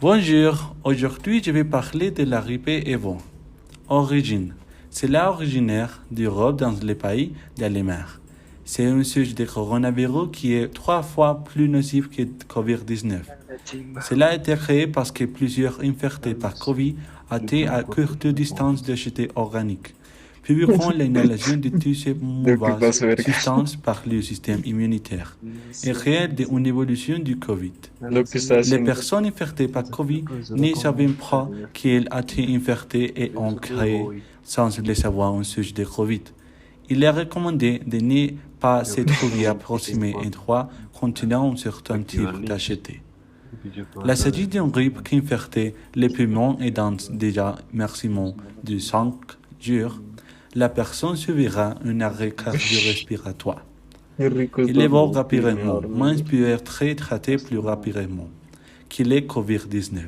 Bonjour, aujourd'hui je vais parler de la grippe Evo. Origine. C'est là originaire d'Europe dans les pays de la mer. C'est un sujet de coronavirus qui est 3 fois plus nocif que Covid-19. Cela a été créé parce que plusieurs infectés par Covid étaient à courte distance de jetés organiques, provoquant l'inhalation de toutes ces mauvaises substances par le système immunitaire et créer une évolution du Covid. Les personnes infectées par Covid ne savaient pas qu'elles étaient infectées et ont créé, sans le savoir, un sujet de Covid. Il est recommandé de ne pas se trouver approximé endroits contenant un certain type d'acheté. La s'agit d'une grippe qui infecte les poumons et dans déjà maximum de 5 jours, la personne subira un arrêt cardio-respiratoire. Il évolue rapidement, mais peut être traité plus rapidement que le Covid-19.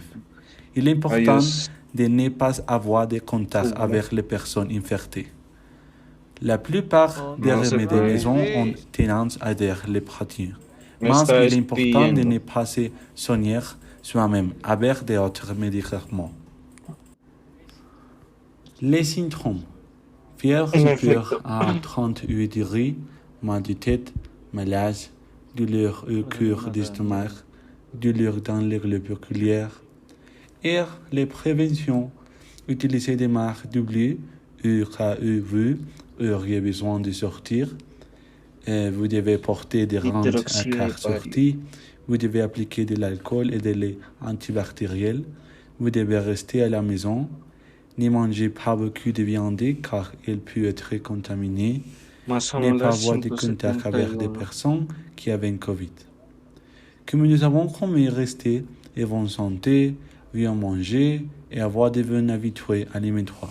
Il est important de ne pas avoir de contact avec les personnes infectées. La plupart des remèdes maison ont tendance à être les pratiques. Mais il est important de ne pas se soigner soi-même avec d'autres médicaments. Les symptômes. Fièvre supérieure à 38 degrés, mal de tête, malaise, douleur au cœur d'estomac, douleur dans les globes oculaires. Et les préventions. Utilisez des marques doublées au cas où vous auriez besoin de sortir. Vous devez porter des rentes à carte sortie. Vous devez appliquer de l'alcool et de lait antibactériel. Vous devez rester à la maison. Ne mangez pas beaucoup de viande car elle peut être contaminée. Ne pas avoir de contact avec des personnes qui avaient Covid. Comme nous avons comme rester en bonne santé, bien manger et avoir de bonnes habitudes alimentaires.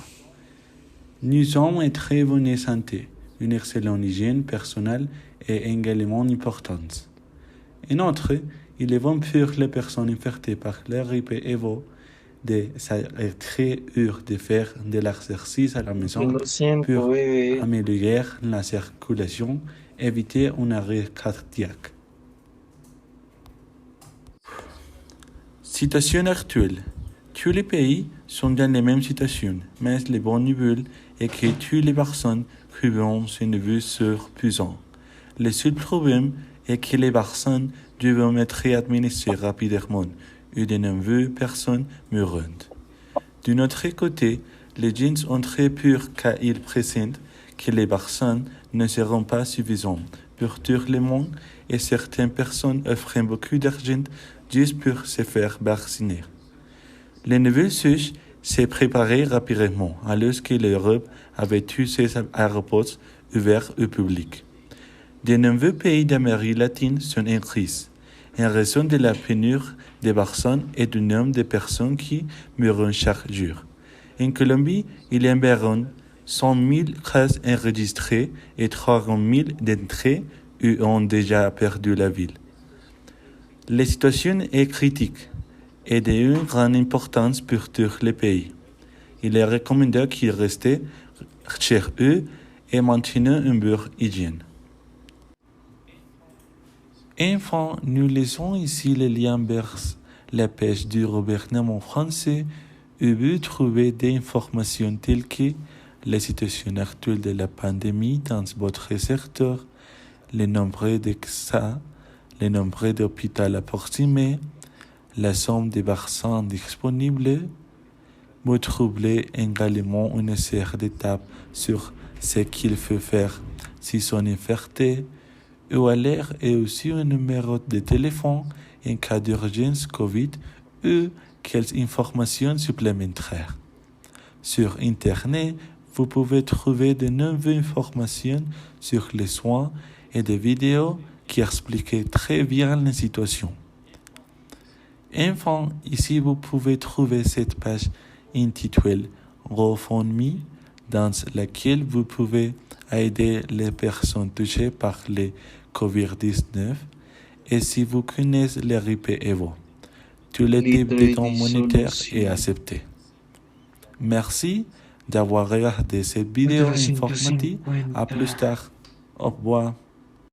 Nous sommes en très bonne santé. Une excellente hygiène personnelle est également importante. En outre, il est bon pour les personnes infectées par la grippe Evo de s'arrêter de faire de l'exercice à la maison pour améliorer la circulation et éviter un arrêt cardiaque. Situation actuelle. Tous les pays sont dans la même situation, mais la bonne nouvelle est que toutes les personnes vivent ce niveau surpuissant. Le seul problème est que les personnes doivent être administrées rapidement et de nombreuses personnes meurent. De notre côté, les gens ont très peur car ils pressentent que les personnes ne seront pas suffisantes pour tout le monde et certaines personnes offrent beaucoup d'argent juste pour se faire vacciner. Les nouvelles souches s'est préparé rapidement alors que l'Europe avait tous ses aéroports ouverts au public. De nombreux pays d'Amérique latine sont en crise, en raison de la pénurie de personnes et du nombre de personnes qui meurent chaque jour. En Colombie, il y a environ 100 000 cas enregistrés et 300 000 d'entre eux ont déjà perdu la vie. La situation est critique et d'une grande importance pour tous les pays. Il est recommandé qu'ils restent chez eux et maintiennent une bonne hygiène. Enfin, nous laissons ici le lien vers la page du gouvernement français où vous trouvez des informations telles que la situation actuelle de la pandémie dans votre secteur, le nombre de cas, le nombre d'hôpitaux approximés, la somme de vaccins disponibles. Vous trouverez également une série d'étapes sur ce qu'il faut faire si sont infectés, ou alors et aussi un numéro de téléphone en cas d'urgence Covid ou quelques informations supplémentaires. Sur Internet, vous pouvez trouver de nombreuses informations sur les soins et des vidéos qui expliquent très bien la situation. Enfin, ici vous pouvez trouver cette page intitulée GoFundMe dans laquelle vous pouvez aider les personnes touchées par le Covid-19 et si vous connaissez le grippe Evo. Tous les types de dons monétaires est accepté. Merci d'avoir regardé cette vidéo informative. À plus tard. Au revoir.